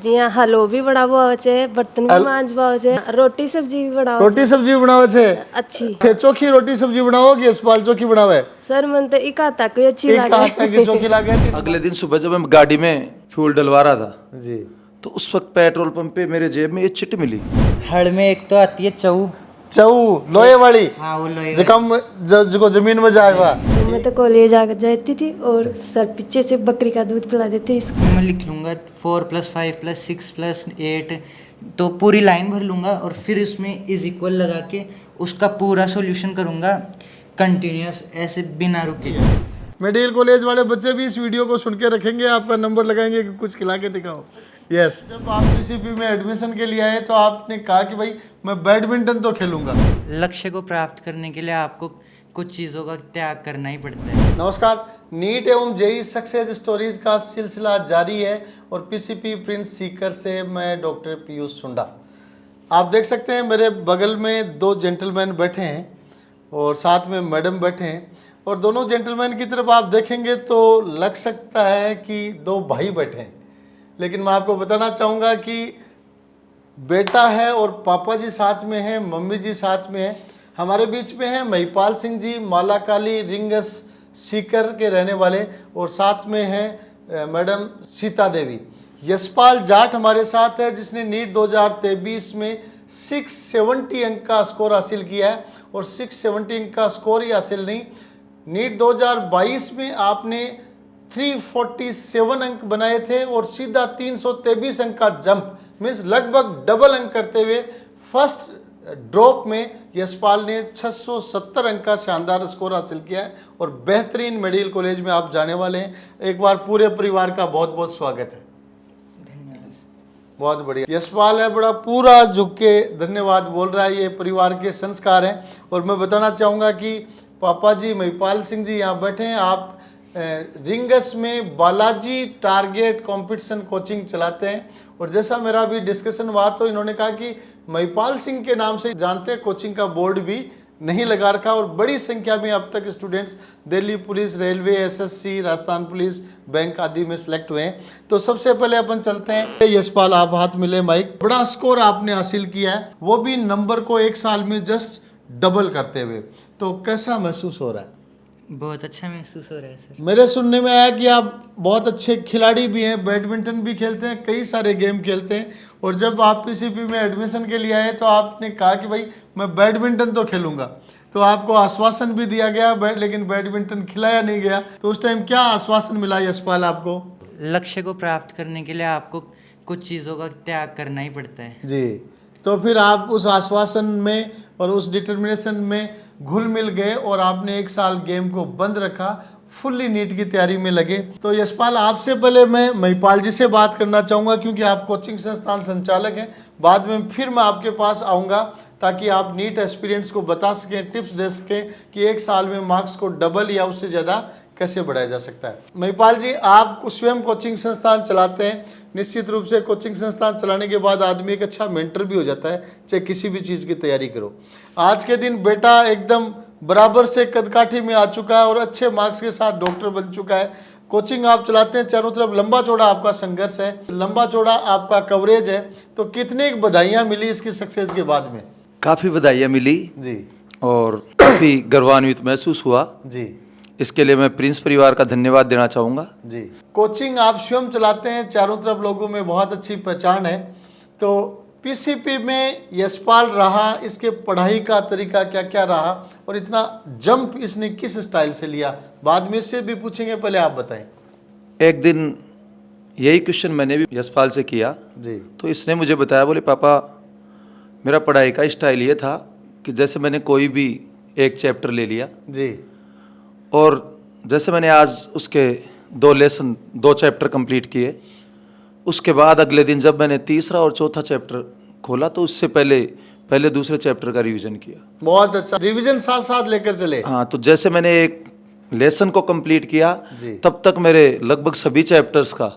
जी हाँ, हलવો भी बनावो આવે છે, બર્તન भी માંજવા આવે છે, रोटी सब्जी भी बनावे रोटी सब्जी बनावे छे अच्छी। के चोखी रोटी सब्जी बनाओ कि यशपाल चोखी बनावे सर मन तो एक आता कोई अच्छी एक हाथ की चोखी लागे। लागे अगले दिन सुबह जब मैं गाड़ी में फ्यूल डलवा रहा था जी तो उस वक्त पेट्रोल पंप पे मेरे जेब में ये चिट मिली। हड़ में एक तो आती है चऊ। चऊ लोहे वाली हाँ वो लोहे जकम जिसको जमीन में जाएगा मैं तो कॉलेज आ जाती थी और सर पीछे से बकरी का दूध पिला देते इसको। मैं लिख लूँगा 4+5+6+8 तो पूरी लाइन भर लूँगा और फिर उसमें इज इक्वल लगा के उसका पूरा सॉल्यूशन करूँगा कंटिन्यूस ऐसे बिना रुके। मेडिकल कॉलेज वाले बच्चे भी इस वीडियो को सुन के रखेंगे, आपका नंबर लगाएंगे कि कुछ खिला के दिखाओ। यस जब आप पीसीपी में एडमिशन के लिए आए तो आपने कहा कि भाई मैं बैडमिंटन तो खेलूंगा। लक्ष्य को प्राप्त करने के लिए आपको कुछ चीज़ों का त्याग करना ही पड़ता है। नमस्कार, नीट एवं जेई सक्सेस स्टोरीज का सिलसिला जारी है और पीसीपी प्रिंस सीकर से मैं डॉक्टर पीयूष सुंडा। आप देख सकते हैं मेरे बगल में दो जेंटलमैन बैठे हैं और साथ में मैडम बैठे हैं और दोनों जेंटलमैन की तरफ आप देखेंगे तो लग सकता है कि दो भाई बैठे हैं, लेकिन मैं आपको बताना चाहूँगा कि बेटा है और पापा जी साथ में हैं, मम्मी जी साथ में हैं। हमारे बीच में हैं महिपाल सिंह जी, मालाकाली रिंगस सीकर के रहने वाले, और साथ में हैं मैडम सीता देवी। यशपाल जाट हमारे साथ है जिसने नीट 2023 में 670 अंक का स्कोर हासिल किया है, और 670 अंक का स्कोर ही हासिल नहीं, नीट 2022 में आपने 347 अंक बनाए थे और सीधा 323 अंक का जंप मीन्स लगभग डबल अंक करते हुए फर्स्ट ड्रॉप में यशपाल ने 670 अंक का शानदार स्कोर हासिल किया है और बेहतरीन मेडिकल कॉलेज में आप जाने वाले हैं। एक बार पूरे परिवार का बहुत बहुत स्वागत है। धन्यवाद। बहुत बढ़िया। यशपाल है बड़ा पूरा झुक के धन्यवाद बोल रहा है, ये परिवार के संस्कार हैं। और मैं बताना चाहूँगा कि पापा जी महिपाल सिंह जी यहाँ बैठे हैं, आप रिंगस में बालाजी टारगेट कंपटीशन कोचिंग चलाते हैं, और जैसा मेरा अभी डिस्कशन हुआ तो इन्होंने कहा कि महिपाल सिंह के नाम से जानते हैं, कोचिंग का बोर्ड भी नहीं लगा रखा, और बड़ी संख्या में अब तक students Delhi police, railway, SSC, Rajasthan police, bank आदि में सिलेक्ट हुए हैं। तो सबसे पहले अपन चलते हैं, यशपाल आप हाथ मिले माइक। बड़ा स्कोर आपने हासिल किया है, वो भी नंबर को एक साल में जस्ट डबल करते हुए, तो कैसा महसूस हो रहा है? बहुत अच्छा महसूस हो रहा है सर। मेरे सुनने में आया कि आप बहुत अच्छे खिलाड़ी भी हैं, बैडमिंटन भी खेलते हैं, कई सारे गेम खेलते हैं, और जब आप पीसीपी में एडमिशन के लिए आए तो आपने कहा कि भाई मैं बैडमिंटन तो खेलूंगा, तो आपको आश्वासन भी दिया गया लेकिन बैडमिंटन खिलाया नहीं गया। तो उस टाइम क्या आश्वासन मिला यशपाल आपको? लक्ष्य को प्राप्त करने के लिए आपको कुछ चीज़ों का त्याग करना ही पड़ता है जी। तो फिर आप उस आश्वासन में और उस डिटर्मिनेशन में घुल मिल गए और आपने एक साल गेम को बंद रखा, फुल्ली नीट की तैयारी में लगे। तो यशपाल आपसे पहले मैं महिपाल जी से बात करना चाहूँगा क्योंकि आप कोचिंग संस्थान संचालक हैं। बाद में फिर मैं आपके पास आऊँगा ताकि आप नीट एक्सपीरियंस को बता सकें, टिप्स दे सकें कि एक साल में मार्क्स को डबल या उससे ज़्यादा कैसे बढ़ाया जा सकता है। महिपाल जी, आप स्वयं कोचिंग संस्थान चलाते हैं, निश्चित रूप से कोचिंग संस्थान चलाने के बाद आदमी एक अच्छा मेंटर भी हो जाता है, चाहे किसी भी चीज़ की तैयारी करो। आज के दिन बेटा एकदम बराबर से कदकाठी में आ चुका है और अच्छे मार्क्स के साथ डॉक्टर बन चुका है। कोचिंग आप चलाते हैं, चारों तरफ लंबा चौड़ा आपका संघर्ष है, लंबा चौड़ा आपका कवरेज है, तो कितनी बधाइयाँ मिली इसकी सक्सेस के बाद में? काफ़ी बधाइयाँ मिली जी, और काफ़ी गर्वान्वित महसूस हुआ जी, इसके लिए मैं प्रिंस परिवार का धन्यवाद देना चाहूँगा। जी। कोचिंग आप स्वयं चलाते हैं, चारों तरफ लोगों में बहुत अच्छी पहचान है, तो पीसीपी में यशपाल रहा, इसके पढ़ाई का तरीका क्या क्या रहा और इतना जंप इसने किस स्टाइल से लिया, बाद में इससे भी पूछेंगे, पहले आप बताएं। एक दिन यही क्वेश्चन मैंने भी यशपाल से किया जी, तो इसने मुझे बताया, बोले पापा मेरा पढ़ाई का स्टाइल ये था कि जैसे मैंने कोई भी एक चैप्टर ले लिया जी, और जैसे मैंने आज उसके 2 चैप्टर कंप्लीट किए, उसके बाद अगले दिन जब मैंने तीसरा और चौथा चैप्टर खोला तो उससे पहले दूसरे चैप्टर का रिवीजन किया। बहुत अच्छा, रिवीजन साथ साथ लेकर चले। हाँ, तो जैसे मैंने एक लेसन को कंप्लीट किया जी। तब तक मेरे लगभग सभी चैप्टर्स का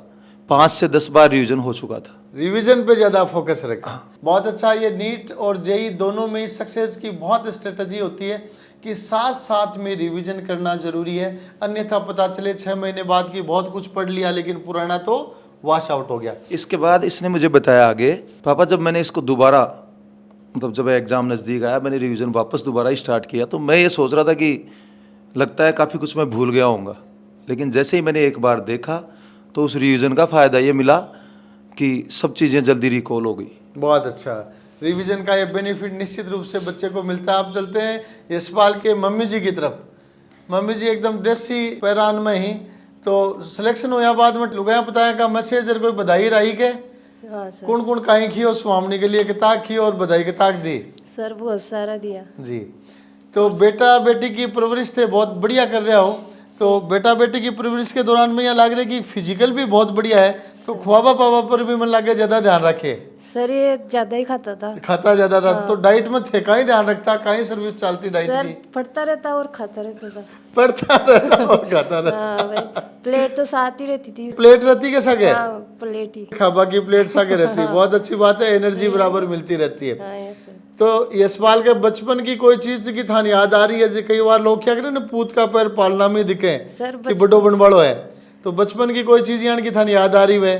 5 से 10 बार रिवीजन हो चुका था। रिवीजन पे ज़्यादा फोकस रखा। बहुत अच्छा। ये नीट और जेई दोनों में सक्सेस की बहुत स्ट्रेटजी होती है कि साथ साथ में रिवीजन करना जरूरी है, अन्यथा पता चले 6 महीने बाद कि बहुत कुछ पढ़ लिया लेकिन पुराना तो वॉश आउट हो गया। इसके बाद इसने मुझे बताया आगे, पापा जब मैंने इसको दोबारा, मतलब जब एग्ज़ाम नज़दीक आया, मैंने रिवीजन वापस दोबारा स्टार्ट किया, तो मैं ये सोच रहा था कि लगता है काफ़ी कुछ मैं भूल गया होऊंगा, लेकिन जैसे ही मैंने एक बार देखा तो उस रिवीजन का फ़ायदा ये मिला कि सब चीज़ें जल्दी रिकॉल हो गई। बहुत अच्छा, रिवीजन का ये बेनिफिट निश्चित रूप से बच्चे को मिलता है। आप चलते हैं यशपाल के मम्मी जी की तरफ। मम्मी जी एकदम देसी पैरान में ही तो सिलेक्शन हुआ बाद में लुगाया बताया का मैसेजर कोई बधाई रही के हाँ सर। कौन कौन काई खी और स्वामी के लिए किताब खी और बधाई किताब दी सर बहुत सारा दिया। जी। तो बेटा बेटी की परवरिश थे बहुत बढ़िया कर रहे हो। तो बेटा बेटी की परवरिश के दौरान में यह लग रहा है कि फिजिकल भी बहुत बढ़िया है, तो ख्वाबा पावा पर भी मन लगे ज्यादा ध्यान रखे। सर ये ज्यादा ही खाता था। खाता ज्यादा था तो डाइट में थे का ही ध्यान रखता, का ही सर्विस चलती डाइट सर की? पढ़ता रहता और खाता रहता था। पढ़ता रहता और खाता रहता। हाँ भाई, प्लेट तो साथ ही रहती थी। प्लेट रहती के सके? हाँ प्लेट ही। खाबा की प्लेट साके रहती, बहुत अच्छी बात है, एनर्जी बराबर मिलती रहती है। हाँ ये सर। तो यशपाल के बचपन की कोई चीज की थान याद आ रही है? जो कई बार लोग क्या करें ना, पूत का पैर पालना में दिखे सर कि बड़ो बनवाड़ो है, तो बचपन की कोई चीज यानी की थान याद आ रही है?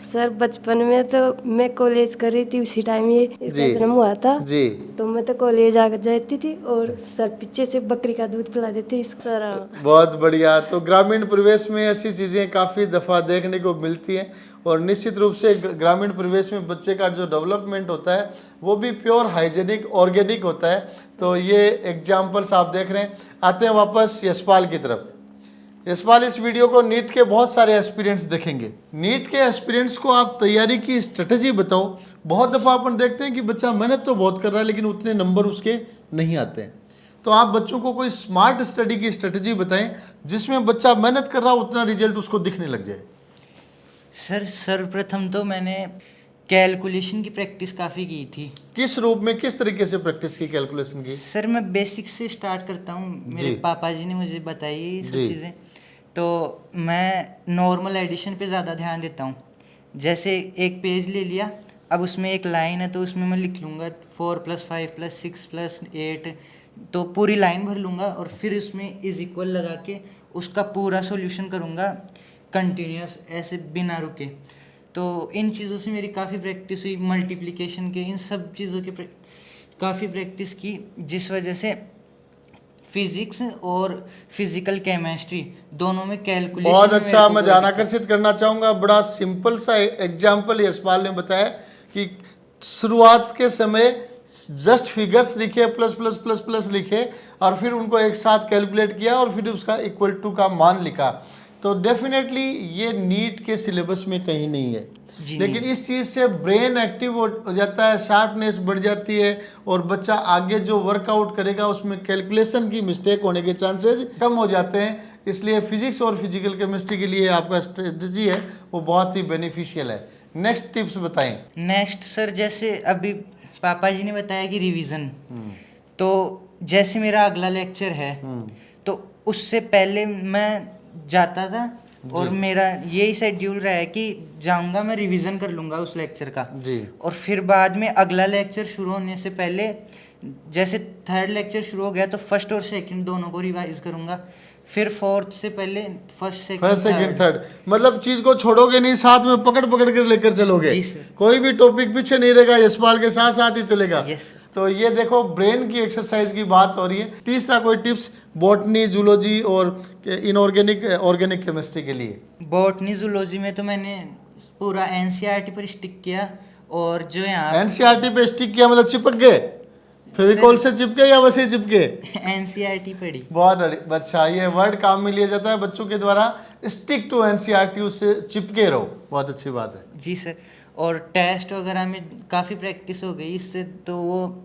सर बचपन में तो मैं कॉलेज कर रही थी, उसी टाइम ये इसका जन्म हुआ था जी। तो मैं तो कॉलेज आ जाती थी और सर पीछे से बकरी का दूध पिला देते सर। बहुत बढ़िया। तो ग्रामीण परिवेश में ऐसी चीज़ें काफ़ी दफ़ा देखने को मिलती हैं और निश्चित रूप से ग्रामीण परिवेश में बच्चे का जो डेवलपमेंट होता है वो भी प्योर हाइजेनिक ऑर्गेनिक होता है। तो ये एग्जाम्पल्स आप देख रहे हैं। आते हैं वापस यशपाल की तरफ। यशपाल, इस वीडियो को नीट के बहुत सारे एक्सपीरियंस देखेंगे। नीट के एक्सपीरियंस को आप तैयारी की स्ट्रेटजी बताओ। बहुत दफ़ा अपन देखते हैं कि बच्चा मेहनत तो बहुत कर रहा है लेकिन उतने नंबर उसके नहीं आते हैं, तो आप बच्चों को कोई स्मार्ट स्टडी की स्ट्रेटजी बताएं जिसमें बच्चा मेहनत कर रहा हो उतना रिजल्ट उसको दिखने लग जाए। सर सर्वप्रथम तो मैंने कैलकुलेशन की प्रैक्टिस काफ़ी की थी। किस रूप में, किस तरीके से प्रैक्टिस की, कैलकुलेशन की? सर मैं बेसिक से स्टार्ट करता हूँ, मेरे पापा जी ने मुझे बताई ये सब जी। चीज़ें। तो मैं नॉर्मल एडिशन पे ज़्यादा ध्यान देता हूँ। जैसे एक पेज ले लिया, अब उसमें एक लाइन है तो उसमें मैं लिख लूँगा 4 + 5 + 6 + 8, तो पूरी लाइन भर लूँगा और फिर उसमें इज इक्वल लगा के उसका पूरा सॉल्यूशन करूँगा कंटिन्यूस, ऐसे बिना रुके। तो इन चीज़ों से मेरी काफ़ी प्रैक्टिस हुई, मल्टीप्लिकेशन के इन सब चीज़ों के काफ़ी प्रैक्टिस की, जिस वजह से फिजिक्स और फिजिकल केमिस्ट्री दोनों में कैलकुलेशन। बहुत अच्छा। मैं ध्यान आकर्षित करना चाहूँगा, बड़ा सिंपल सा एग्जाम्पल यशपाल ने बताया कि शुरुआत के समय जस्ट फिगर्स लिखे, प्लस प्लस प्लस प्लस लिखे और फिर उनको एक साथ कैलकुलेट किया और फिर उसका इक्वल टू का मान लिखा। तो डेफिनेटली ये नीट के सिलेबस में कहीं नहीं है, लेकिन इस चीज़ से ब्रेन एक्टिव हो जाता है, शार्पनेस बढ़ जाती है और बच्चा आगे जो वर्कआउट करेगा उसमें कैलकुलेशन की मिस्टेक होने के चांसेस कम हो जाते हैं। इसलिए फिजिक्स और फिजिकल केमिस्ट्री के लिए आपका स्ट्रेटजी है वो बहुत ही बेनिफिशियल है। नेक्स्ट टिप्स बताएं। नेक्स्ट सर, जैसे अभी पापा जी ने बताया कि रिवीजन, तो जैसे मेरा अगला लेक्चर है तो उससे पहले मैं जाता था और मेरा यही शेड्यूल रहा है कि जाऊंगा मैं रिवीजन कर लूंगा उस लेक्चर का जी। और फिर बाद में अगला लेक्चर शुरू होने से पहले, जैसे थर्ड लेक्चर शुरू हो गया तो फर्स्ट और सेकंड दोनों को रिवाइज करूंगा, फिर फोर्थ से पहले फर्स्ट सेकंड थर्ड, मतलब चीज को छोड़ोगे नहीं, साथ में पकड़ पकड़ कर लेकर चलोगे। जी सर। कोई भी टॉपिक पीछे नहीं रहेगा, यशपाल के साथ साथ ही चलेगा। Yes sir. तो ये देखो ब्रेन की एक्सरसाइज की बात हो रही है। तीसरा कोई टिप्स बॉटनी, जूलॉजी और इनऑर्गेनिक ऑर्गेनिक केमिस्ट्री के लिए? बॉटनी जूलॉजी में तो मैंने पूरा एनसीईआरटी पर स्टिक किया, और जो यहाँ एनसीईआरटी पे स्टिक किया मतलब चिपक गए, फेविकॉल से चिपके या वैसे ही चिपके? एनसीईआरटी पढ़ी। बहुत अच्छा, ये वर्ड काम में लिया जाता है बच्चों के द्वारा, स्टिक टू एनसीईआरटी, उससे चिपके रहो, बहुत अच्छी बात है। जी सर। और टेस्ट वगैरह में काफ़ी प्रैक्टिस हो गई इससे, तो वो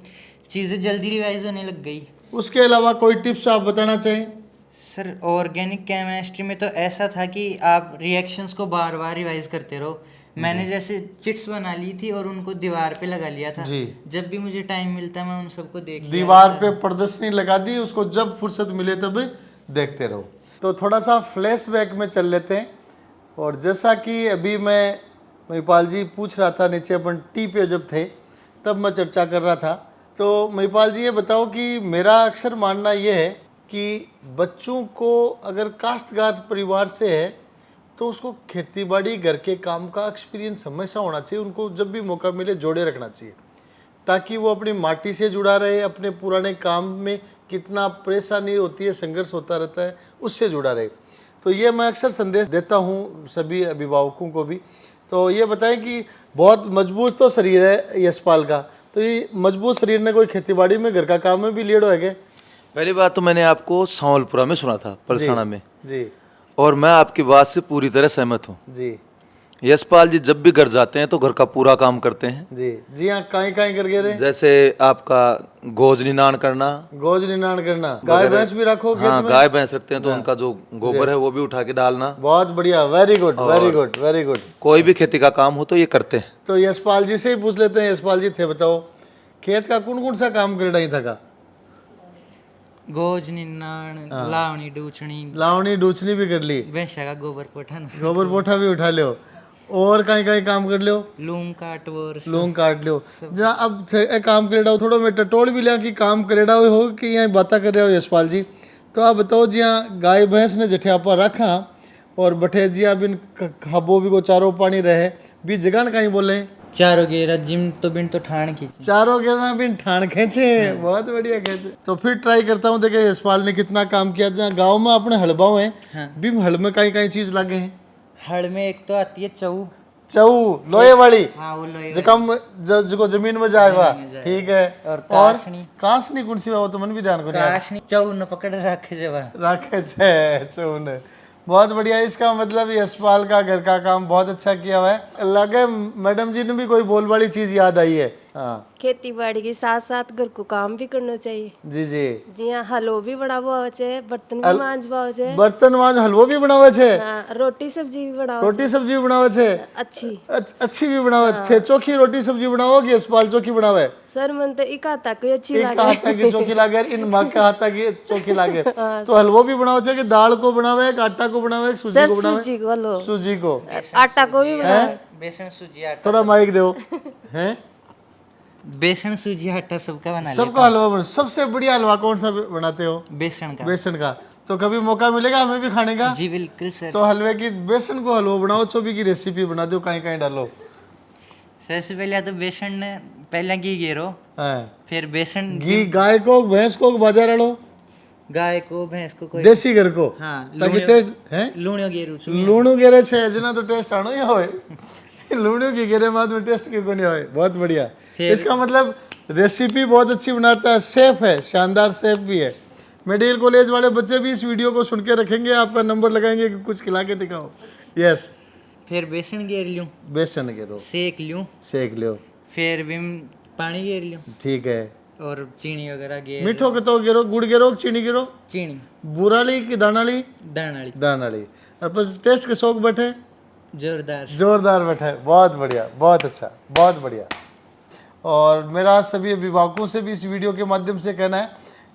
चीज़ें जल्दी रिवाइज होने लग गई। उसके अलावा कोई टिप्स आप बताना चाहें? सर ऑर्गेनिक केमिस्ट्री में तो ऐसा था कि आप रिएक्शंस को बार बार रिवाइज करते रहो। मैंने जैसे चिट्स बना ली थी और उनको दीवार पे लगा लिया था। जी। जब भी मुझे टाइम मिलता मैं उन सबको देख लिया दीवार करता पे प्रदर्शनी लगा दी, उसको जब फुर्सत मिले तब देखते रहो। तो थोड़ा सा फ्लैशबैक में चल लेते हैं। और जैसा कि अभी मैं महिपाल जी पूछ रहा था, नीचे अपन टी पे जब थे तब मैं चर्चा कर रहा था, तो महिपाल जी ये बताओ कि मेरा अक्सर मानना ये है कि बच्चों को अगर काश्तकार परिवार से है तो उसको खेती बाड़ी घर के काम का एक्सपीरियंस हमेशा होना चाहिए। उनको जब भी मौका मिले जोड़े रखना चाहिए, ताकि वो अपनी माटी से जुड़ा रहे, अपने पुराने काम में कितना परेशानी होती है, संघर्ष होता रहता है, उससे जुड़ा रहे। तो ये मैं अक्सर संदेश देता हूँ सभी अभिभावकों को भी। तो ये बताएं कि बहुत मजबूत तो शरीर है यशपाल का, तो ये मजबूत शरीर ने कोई खेतीबाड़ी में घर का काम में भी लीड होएगा? पहली बात तो मैंने आपको सांवलपुरा में सुना था, पलसाना में, जी और मैं आपकी बात से पूरी तरह सहमत हूँ। जी यशपाल जी जब भी घर जाते हैं तो घर का पूरा काम करते हैं। जी जी हाँ, काई काई करके रहे, जैसे आपका गोज निनाण करना, गोज निनाण करना, गाय भैंस भी रखो खेत हाँ में? गाय भैंस रखते हैं तो उनका जो गोबर है वो भी उठा के डालना। बहुत बढ़िया, very good very good very good. कोई भी खेती का काम हो तो ये करते हैं। तो यशपाल जी से ही पूछ लेते हैं। यशपाल जी थे, बताओ खेत का कौन कौन सा काम कर ही था? गोज निन्नाण, लावणी डूचणी, लावणी डूचनी भी कर ली, भैंसा का गोबर पोठन, गोबर पोठा भी उठा लियो, और कहीं कहीं काम कर लियो, लूम काटवर, लूंग काट लियो। जहाँ अब काम करेड़ा हो, थोड़ा मैं टटोल भी लिया कि काम करेड़ा हो कि यहाँ बातें कर रहे हो यशपाल जी। तो आप बताओ जी, यहाँ गाय भैंस ने जठे आपा रखा और बठे जी आप बिन खाबो भी को चारों पानी रहे भी जगह न कहीं बोले चारों गेरा जिम तो बिन तो ठाण खींची, चारों गिरना बिन ठाण खेचे, बहुत बढ़िया खेचे। तो फिर ट्राई करता हूँ, देखे यशपाल ने कितना काम किया। जहाँ गाँव में अपने हड़बाओ हैं, भी हड़ में कहीं कहीं चीज लगे हैं। हड़ में एक तो आती है चऊ, चऊ लोहे वाली, हाँ वो लोहे जकम जो जमीन में जाएगा, ठीक है। और काशनी, काशनी कौन सी वो तो मन भी ध्यान को नहीं काशनी चऊ न पकड़ रखे जब रखे छे चऊ ने। बहुत बढ़िया। इसका मतलब यशपाल का घर का काम बहुत अच्छा किया हुआ है। लगे मैडम जी ने भी कोई बोल वाली चीज याद आई है? हाँ खेती बाड़ी के साथ साथ घर को काम भी करना चाहिए। जी जी जी हाँ, हलवा भी बनावा हो छे, बर्तन भी मांजवा हो छे, बर्तन मांज हलवो भी बनावे छे, हाँ, रोटी सब्जी भी बनावा रोटी सब्जी भी बनावे छे, अच्छी। अच्छी भी बनावे थे। चोखी रोटी सब्जी बनाओ कि यशपाल चोखी बनावे? सर मन तो इका तक अच्छी एक लागे। हाथा की चोखी लागे, इन माँ के हाथा की चोखी लागे। तो हलवो भी बनावे छे कि दाल को बनावे, एक आटा को बनावे, एक सूजी सर को बनावे? सूजी को हलवा, सूजी को, आटा को भी बनावे। बेसन सूजी आटा, थोड़ा माइक दो हैं। बेसन सूजी आटा सबका बना सबका हलवा बना। सबसे बढ़िया हलवा कौन सा बनाते हो? बेसन का। बेसन का। तो कभी मौका मिलेगा हमें भी खाने का? जी बिल्कुल सर। तो हलवे की, बेसन को हलवा बनाओ, चोबी की रेसिपी बना दो, कहीं कहीं डालो। सबसे पहले तो बेसन ने पहले घी घेरो, हाँ। फिर बेसन घी गाय को, भैंस को, बाजार डालो, गाय को भैंस को कोई देसी घर को, हाँ ताकि टेस्ट है। लूणियो घेरू लूणू गेरे छे जना तो टेस्ट आनो ही होए। लूणू की गेरे बाद में टेस्ट क्यों नहीं होए? बहुत बढ़िया। इसका मतलब रेसिपी बहुत अच्छी बनाता है, सेफ है, शानदार सेफ भी है। मेडिकल कॉलेज वाले बच्चे भी इस वीडियो को सुन के रखेंगे, आपका नंबर लगाएंगे कि कुछ खिला के दिखाओ। यस। फिर बेसन घेर लूँ, बेसन गेरो, सेक लूँ, सेक लो, फिर भी पानी घेर लूँ, ठीक है। और चीनी वगैरह घेर, मीठो के तो गेरो, गुड़ गेरो, चीनी गेरो, चीनी बुराली की दानाली, दानाली, दानाली, और बस टेस्ट के शौक बैठे, जोरदार जोरदार बैठे। बहुत बढ़िया, बहुत अच्छा, बहुत बढ़िया। और मेरा सभी अभिभावकों से भी इस वीडियो के माध्यम से कहना है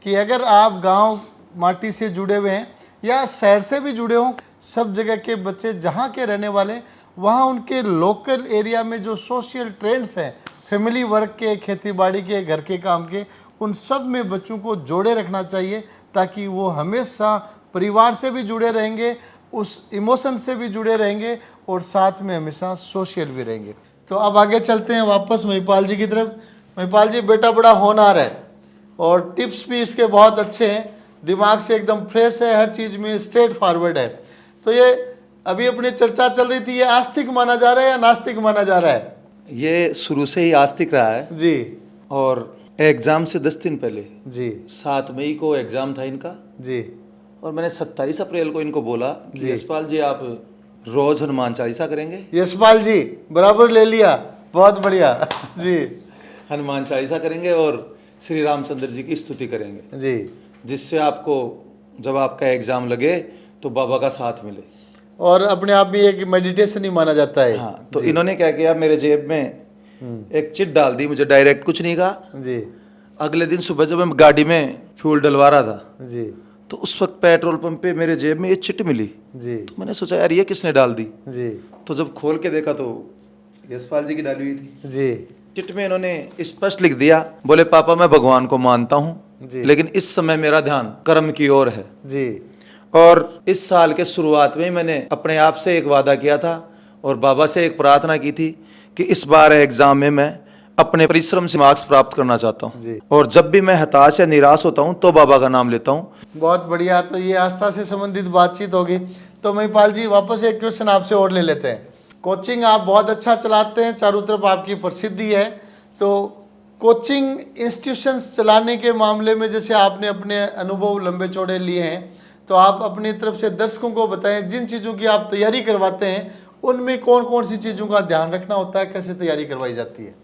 कि अगर आप गांव माटी से जुड़े हुए हैं या शहर से भी जुड़े हों, सब जगह के बच्चे जहां के रहने वाले, वहां उनके लोकल एरिया में जो सोशल ट्रेंड्स हैं, फैमिली वर्क के, खेतीबाड़ी के, घर के काम के, उन सब में बच्चों को जोड़े रखना चाहिए, ताकि वो हमेशा परिवार से भी जुड़े रहेंगे, उस इमोशन से भी जुड़े रहेंगे, और साथ में हमेशा सोशल भी रहेंगे। तो अब आगे चलते हैं वापस महिपाल जी की तरफ। महिपाल जी, बेटा बड़ा होनहार है और टिप्स भी इसके बहुत अच्छे हैं, दिमाग से एकदम फ्रेश है, हर चीज़ में स्ट्रेट फॉरवर्ड है। तो ये अभी अपनी चर्चा चल रही थी, ये आस्तिक माना जा रहा है या नास्तिक माना जा रहा है? ये शुरू से ही आस्तिक रहा है जी और एग्ज़ाम से 10 दिन पहले जी 7 मई को एग्ज़ाम था इनका, जी और मैंने 27 अप्रैल को इनको बोला कि यशपाल जी आप रोज हनुमान चालीसा करेंगे। यशपाल जी बराबर ले लिया, बहुत बढ़िया जी। हनुमान चालीसा करेंगे और श्री रामचंद्र जी की स्तुति करेंगे जी, जिससे आपको जब आपका एग्जाम लगे तो बाबा का साथ मिले। और अपने आप में एक मेडिटेशन ही माना जाता है। हाँ, तो इन्होंने क्या किया, मेरे जेब में एक चिट डाल दी, मुझे डायरेक्ट कुछ नहीं कहा। जी अगले दिन सुबह जब मैं गाड़ी में फ्यूल डलवा रहा था जी तो उस वक्त पेट्रोल पंप पे मेरे जेब में ये चिट मिली। जी तो मैंने सोचा यार ये किसने डाल दी, जी तो जब खोल के देखा तो यशपाल जी की डाली हुई थी। जी चिट में इन्होंने स्पष्ट लिख दिया, बोले पापा मैं भगवान को मानता हूँ, जी। लेकिन इस समय मेरा ध्यान कर्म की ओर है। जी और इस साल के शुरुआत में ही मैंने अपने आप से एक वादा किया था और बाबा से एक प्रार्थना की थी कि इस बार एग्जाम में मैं अपने परिश्रम से मार्क्स प्राप्त करना चाहता जी। हूँ। और जब भी मैं हताश या निराश होता हूँ तो बाबा का नाम लेता हूँ। बहुत बढ़िया। तो ये आस्था से संबंधित बातचीत होगी। तो महिपाल जी, वापस एक क्वेश्चन आपसे और ले लेते हैं। कोचिंग आप बहुत अच्छा चलाते हैं, चारों तरफ आपकी प्रसिद्धि है। तो कोचिंग इंस्टीट्यूशंस चलाने के मामले में जैसे आपने अपने अनुभव लंबे चौड़े लिए हैं, तो आप अपनी तरफ से दर्शकों को बताएं जिन चीज़ों की आप तैयारी करवाते हैं उनमें कौन कौन सी चीज़ों का ध्यान रखना होता है, कैसे तैयारी करवाई जाती है।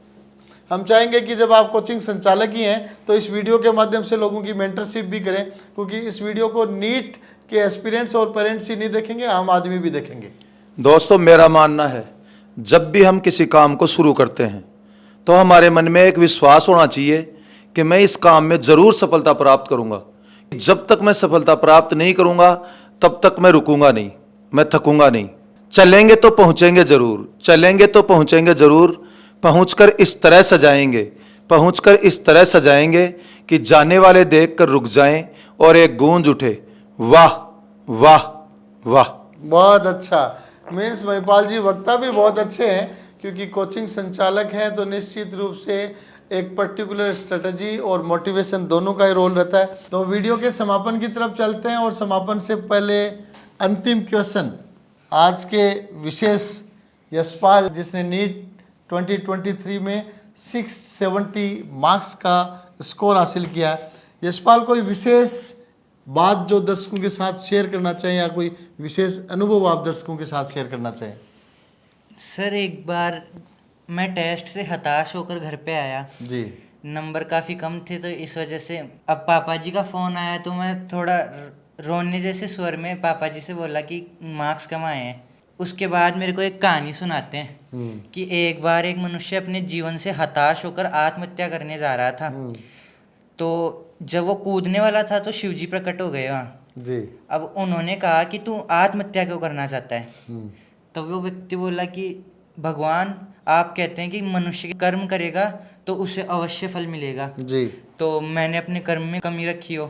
हम चाहेंगे कि जब आप कोचिंग संचालक ही हैं तो इस वीडियो के माध्यम से लोगों की मेंटरशिप भी करें, क्योंकि इस वीडियो को नीट के एस्पिरेंट्स और पेरेंट्स ही नहीं देखेंगे, आम आदमी भी देखेंगे। दोस्तों, मेरा मानना है जब भी हम किसी काम को शुरू करते हैं तो हमारे मन में एक विश्वास होना चाहिए कि मैं इस काम में ज़रूर सफलता प्राप्त करूंगा। जब तक मैं सफलता प्राप्त नहीं करूंगा तब तक मैं रुकूंगा नहीं, मैं थकूंगा नहीं। चलेंगे तो पहुंचेंगे ज़रूर, चलेंगे तो पहुंचेंगे ज़रूर। पहुंचकर इस तरह सजाएंगे, पहुंचकर इस तरह सजाएंगे कि जाने वाले देखकर रुक जाएं और एक गूंज उठे, वाह वाह वाह। बहुत अच्छा। मीन्स महिपाल जी वक्ता भी बहुत अच्छे हैं, क्योंकि कोचिंग संचालक हैं तो निश्चित रूप से एक पर्टिकुलर स्ट्रेटजी और मोटिवेशन दोनों का ही रोल रहता है। तो वीडियो के समापन की तरफ चलते हैं, और समापन से पहले अंतिम क्वेश्चन आज के विशेष यशपाल, जिसने नीट 2023 में 670 मार्क्स का स्कोर हासिल किया। यशपाल, कोई विशेष बात जो दर्शकों के साथ शेयर करना चाहें, या कोई विशेष अनुभव आप दर्शकों के साथ शेयर करना चाहें? सर, एक बार मैं टेस्ट से हताश होकर घर पे आया जी। नंबर काफ़ी कम थे, तो इस वजह से अब पापा जी का फ़ोन आया तो मैं थोड़ा रोने जैसे स्वर में पापा जी से बोला कि मार्क्स कम आए हैं। उसके बाद मेरे को एक कहानी सुनाते हैं कि एक बार एक मनुष्य अपने जीवन से हताश होकर आत्महत्या करने जा रहा था। तो जब वो कूदने वाला था तो शिवजी प्रकट हो गए वहाँ जी। अब उन्होंने कहा कि तू आत्महत्या क्यों करना चाहता है? तो वो व्यक्ति बोला कि भगवान, आप कहते हैं कि मनुष्य कर्म करेगा तो उसे अवश्य फल मिलेगा। जी। तो मैंने अपने कर्म में कमी रखी हो?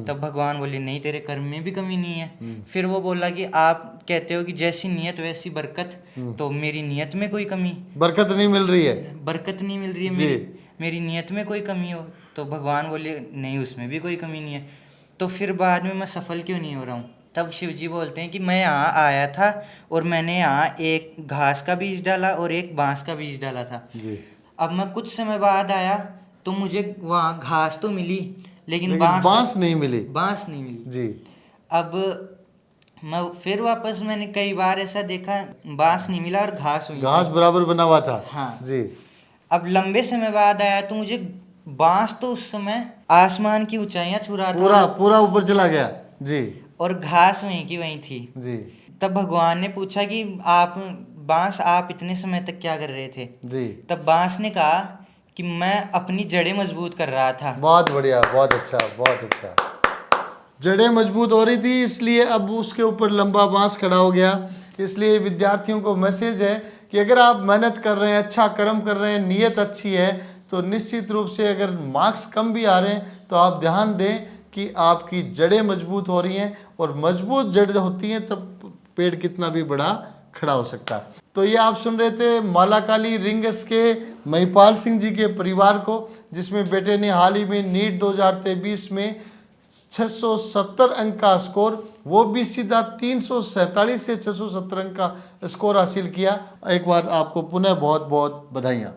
तब भगवान बोले नहीं, तेरे कर्म में भी कमी नहीं है। फिर वो बोला कि आप कहते हो कि जैसी नियत वैसी बरकत, तो मेरी नियत में कोई कमी, बरकत नहीं मिल रही है, बरकत नहीं मिल रही है, मेरी नियत में कोई कमी हो? तो भगवान बोले नहीं, उसमें भी कोई कमी नहीं है। तो फिर बाद में मैं सफल क्यों नहीं हो रहा हूँ? तब शिव जी बोलते हैं कि मैं यहाँ आया था और मैंने यहाँ एक घास का बीज डाला और एक बांस का बीज डाला था जी। अब मैं कुछ समय बाद आया तो मुझे वहाँ घास तो मिली, लेकिन बांस नहीं मिली। बांस नहीं मिली जी। अब मैं फिर वापस मैंने कई बार ऐसा देखा, बांस नहीं मिला और घास हुई, घास बराबर बना हुआ था। हाँ जी। अब लंबे समय बाद आया तो मुझे बांस तो उस समय आसमान की ऊंचाइयां छू रहा था, पूरा ऊपर चला गया। जी। और घास वहीं की वहीं थी। जी। तब भगवान ने पूछा कि आप बांस, आप इतने समय तक क्या कर रहे थे? जी। तब बांस ने कहा कि मैं अपनी जड़ें मजबूत कर रहा था। बहुत बढ़िया, बहुत अच्छा, बहुत अच्छा। जड़ें मजबूत हो रही थी, इसलिए अब उसके ऊपर लंबा बांस खड़ा हो गया। इसलिए विद्यार्थियों को मैसेज है कि अगर आप मेहनत कर रहे हैं, अच्छा कर्म कर रहे हैं, नीयत अच्छी है, तो निश्चित रूप से अगर मार्क्स कम भी आ रहे हैं तो आप ध्यान दें कि आपकी जड़ें मजबूत हो रही हैं, और मजबूत जड़ होती हैं तब पेड़ कितना भी बड़ा खड़ा हो सकता है। तो ये आप सुन रहे थे मालाकाली रिंग्स के महिपाल सिंह जी के परिवार को, जिसमें बेटे ने हाल ही में नीट 2023 में 670 अंक का स्कोर, वो भी सीधा 347 से 670 अंक का स्कोर हासिल किया। एक बार आपको पुनः बहुत बहुत बधाइयाँ।